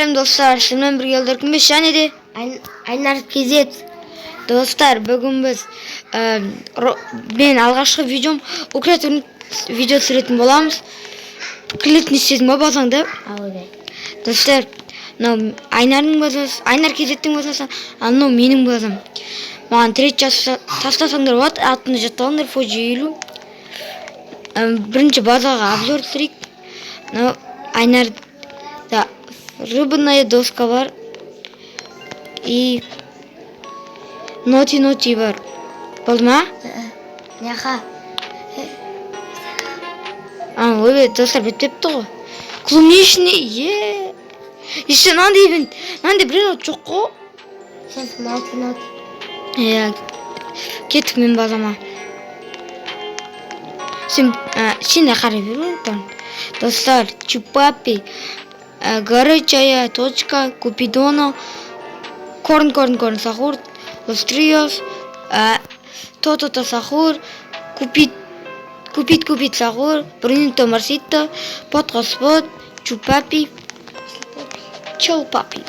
Dostlar, şimdi bir yıldır kim şanedi? Aynar Gezet. Dostlar, bugün biz ben alğaçkı videom Ukrayna video süretim bolamız. Klip nişesine basanda. Dostlar, Aynar'ın basası, Aynar Gezet'in basası, anno menin basam. Mağan 3 taslasanlar var, 60 tonlar fojilu. Birinci bazaga обзор түсірейік. Айнарда рыбная доска бар и ноти бар. Болды ма? Няха. Ой, достар бітпепті ғой. Клубничный, еще мынандай біреу жоқ қой. Сейчас ноти. Кеттік мен базама. Şimdi қарай беру. Достар, Чупапи, горячая точка, Купидоно, корн сахур, Los Tríos, то сахур, купит сахур, Брунито Марсито, Под Господ, Чупапи, Чупапи,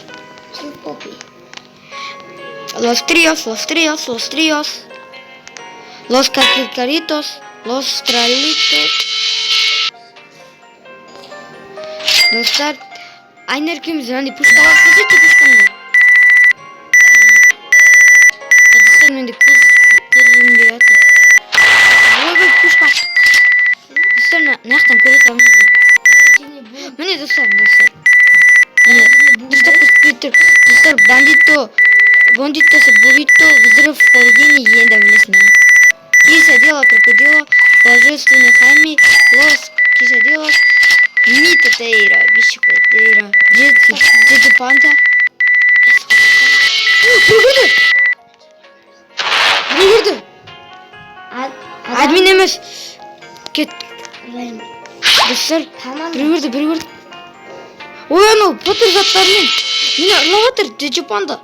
Los Tríos, Los Caritos, Los Tralitos. Dostlar, aynı ülkemiz hani puşka var, kızıcı puşkandı. Dostlar, ben de kızım diye atı. Böyle puşka. Dostlar, ne yaptan kırırsam? Bu ne dostlar? Dostlar, бандито с буррито, взрыв в поведении enda bilesine. Кисадела, крокодила, божественный хами, лос, кисадела, мита тейра, бишкотейра, дети панта. Пригорды. Админ емес. Кет. Достар, пригорды. Ой, анау потыр заттармен. Мені ұрлап отыр, дети панда.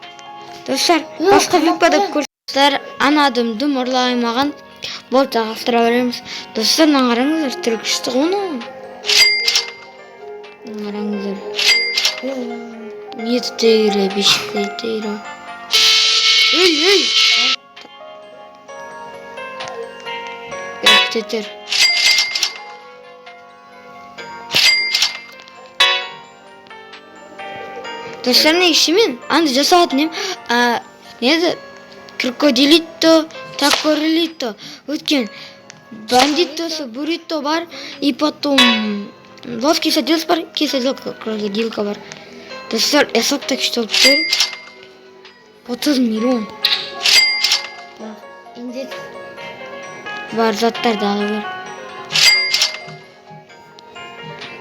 Достар, басқа випада көрсіздер, анадымдым ұрлаймаған. Болып тағастыра береміз. Достар, қараңыздар, түркішті ғоны. Қараңыздар. Нет тейра, бешікті тейра. Эй! Тетер. Достар, не ішімен? Анды жасағатын ем. Неді? Крокодилито, такорилито. Өткен бандитосы, буррито бар. И потом лос кисадилс бар. Кисадилка, крокодилка бар. Достар, есаптак что тұр? 30 миллион. Бар заттар дағы бар.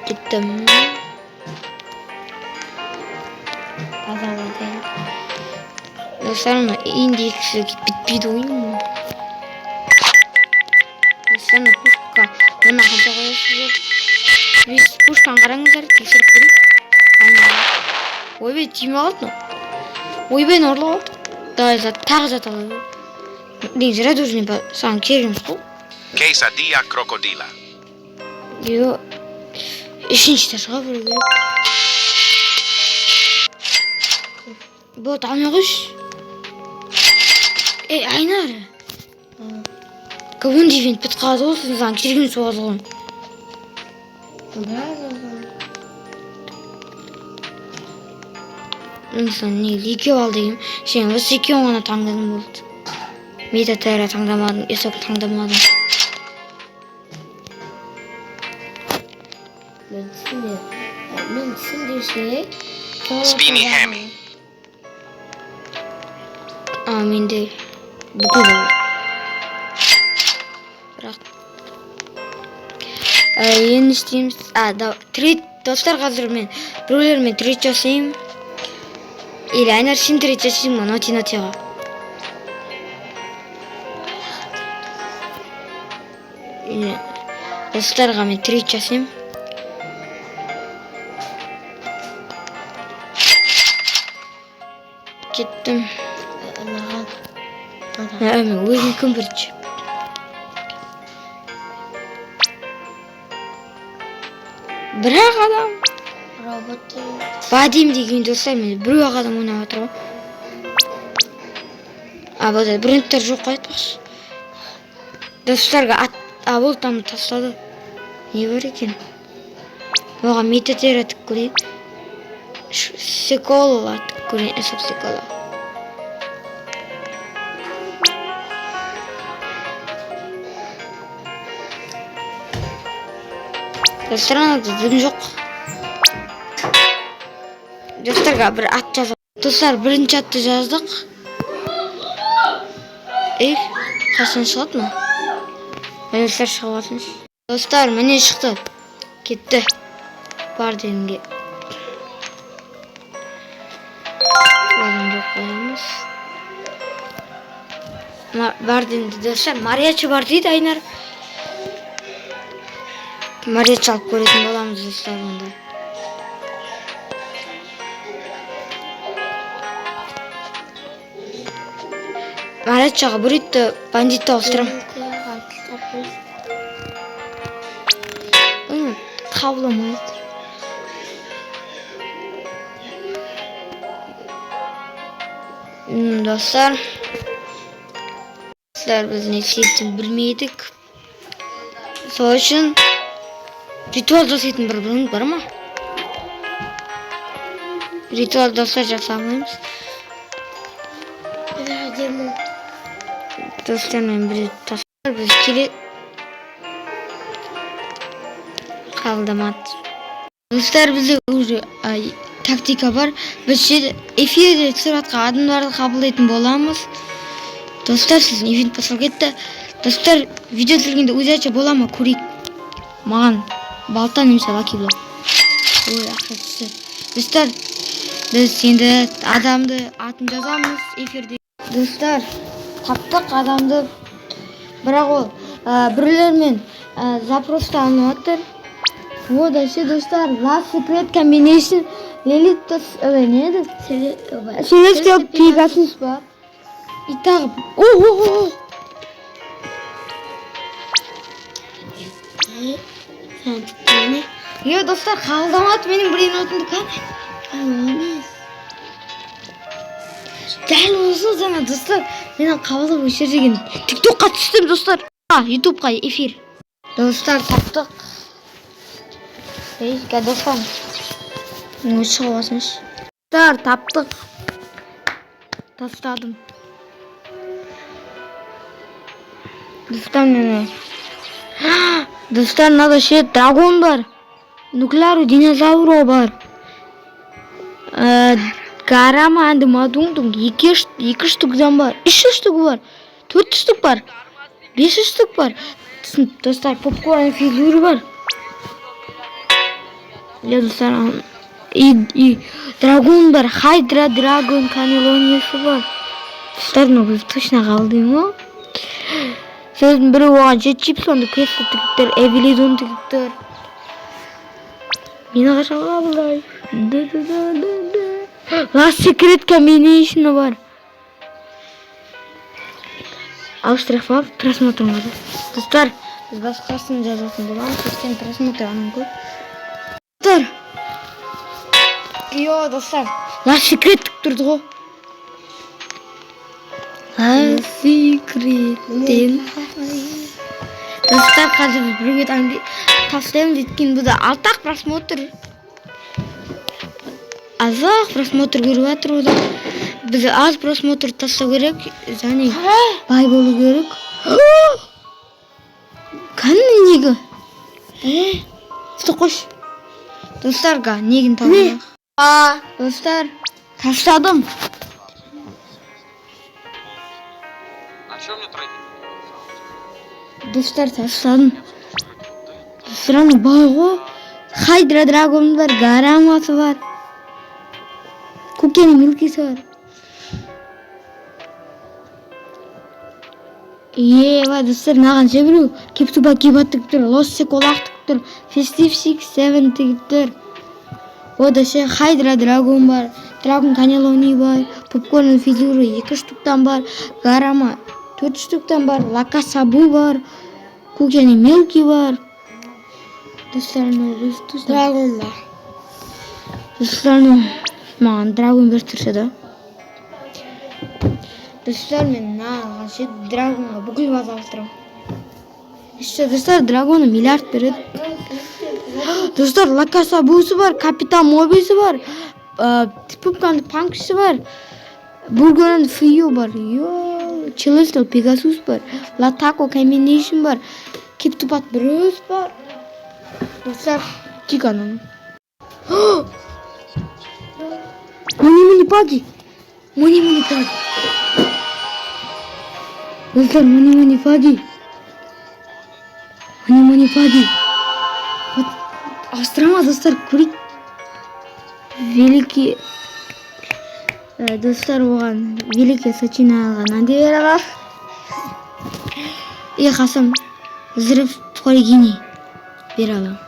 Кеттім. Достар, индексі бітпейді ойым. Достар, пушка. Оны қанша қойасыздар. Біз пушканы қараңыздар, тексеріп көрейік. Ойбай, тиме қалды. Ойбай, ұрлап алды. Давай, тағы зат алады. Деген радужный саған кереміз қой. Quesadilla crocodila. Үшінші ташыға бір керек. Бұл тағымай қойшы. Айнар. Кабун дейвен піт қалады ғой, сен саған керген соғады ғой. Инсан негізі екеу алды ем. Сен осы екеуін ғана таңдадың болды. Мета тайра таңдамадың, есок таңдамадың. Мен түсіндірсе. Spini Hammy. Менде бүкіл бар. Бірақ енді істейміз. Достар, қазір мен біреулермен трейд жасаймын. Или Айнар сен трейд жасаймын ма нотиға. Достарға мен трейд жасаймын. Кеттім. Мен өзім кім бірінші. Бірақ адам. Вадим деген достар мен біреу ақ адам ойнап жатыр ғой. Бұл брендтер жоқ қой айтпақшы. Достарға бұл там тастады. Не бар екен? Оған метатер атып көрейін. Секол атып көрейін. Эсап секола. Достар анада дым жоқ. Достарға бір ат жазып. Достар бірінші атты жаздық. Қашан шығады ма? Достар шығып атыңыз. Достар міне шықты. Кетті. Бар денге. Одан жоқ қоямыз. Бар денді достар. Мариачы бар дейді Айнар. Мариачы алып көретін боламыз достар онда. Мариачыға бүрітті бандитті ауыстырам. Қабыламайды. Достар. Біз не істейтін білмейдік. Сол үшін ритуал жасайтын бір бұрын бар ма? Ритуал достар жасамаймыз. Достармен бір тастар біз керек. Қабылдамады. Достар бізде уже тактика бар. Біз эфирде сұратқа адамдарды қабылдайтын боламыз. Достар сіздің эфир басыл кетті. Достар видео түсіргенде өзінше бола ма көрейік. Маған балта немесе лаки блок. Ой, ақша түсті. Достар біз енді адамды атын жазамыз эфирде. Достар таптық адамды. Бірақ ол біреулермен запросты алынып жатыр. Вот дальше достар last secret combination Лилит не еді? Celestial Pegasus бар. И тағы достар қабылдамады менің бір енотымды қане. Дәл осы жаңа достар менің қабылдап өшер деген тиктокқа түстім достар. Ютубқа эфир. Достар таптық. Достар шығып алсыншы. Достар таптық. Тастадым. Достар надо ше драгон бар. Нукляру динозавро бар. Гарама әнді мадуңдың 2 штуктан бар. 3 штук бар. 4 штук бар. 5 штук бар. Достар попкорн фигуры бар. Достар и драгон бар. Хайдра драгон канелониясы бар. Достар біз точно қалдым ғой. Сөздің бірі оған жет чипсонды кесті тігіптер, эвелидон тігіптер. Мені қашан қабылдай. Last secret combination бар. Ауыстырып просмотрмады. Достар, біз басқасын жазатын боламыз. Өстен просмотр анын көп. Достар. Йо, достар. Last secret тік тұрды ғой. Секреттен. Достар, қазір біз біреуге тастаймын дейткен бұда алтақ просмотр. Азақ просмотр көріп жатыр ода. Біз аз просмотр тастау керек. Және бай болу керек. Қаны неге? Қош. Достарға неген табылық? Достар, тастадым. Достар тастадым. Достарының бай ғой. Хайдра драгон бар, гарамасы бар. Кукені милкесі бар. Достар маған жебіру. Кептуба кебат тігіптір, лоссек олақ тігіптір, фестив 6-7 тігіптір. Ода ше хайдра драгон бар, драгон канелони бар, попкорн фигуры 2 штуктан бар, гарама 4 штуктан бар, лака сабу бар, кукені милки бар. Достар драгон бар. Dostlar mаған драгон беріп тұрса да. Достар мен ғашет драгонға бүкіл база алыстырам. Еще достар драгоны миллиард береді. Достар Лакаса буысы бар, Капитан Мобисы бар, Пупкан Панкшысы бар, Бургоран Фио бар, Челестал Пегасус бар, Латако Комбинейшн бар, Киптупат Брюс бар. Достар Тиканың. Муни Паги. Муни Паги. Достар Муни Паги. Муни Паги. Вот Австрама, достар, көрейік. Великий достар оған великий Сочина алған әнде бер алар. И қасым взрыв в Хоригини бер алам.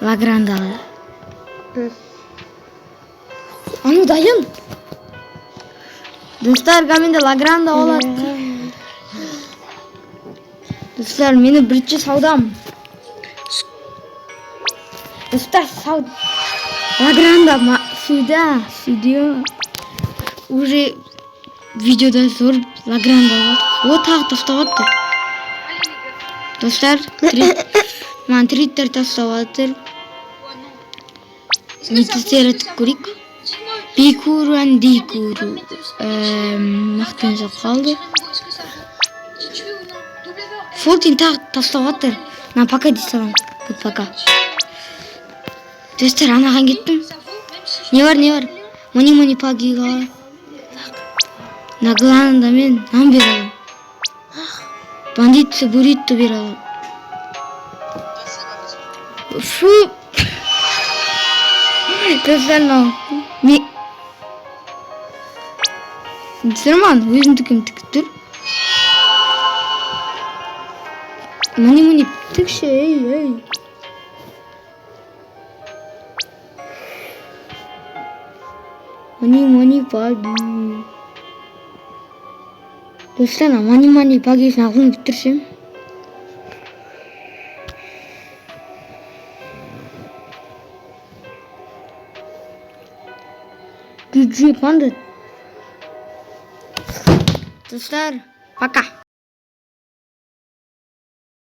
Лаграндалы. Ану дайын. Достар каменде Лагранда олады. Достар, мені бірінші саудам. Достар, сауд. Лагранда судья. Уже видеода зор Лагранда олады. О, тағы таставатыр. Достар, маған триттер таставатыр. Нетістер етіп көрейік. Бейкуру ән дейкуру. Мақтан жоқ қалды. Фортин тағы таставатыр. Мен пока дей салам. Бұл пока. Достар, анаған кеттім. Не бар? Муни Пагиға. Нагланында мен нан бер алам. Бандитсы буритто бер алам. Фу. Достар, Сырман, өзіндікім тікіп тұр. Муни тікші, ей. Муни Паги. Достар, Муни Пагисын алғын бітірсем. Gücü panda. Dostlar, пока.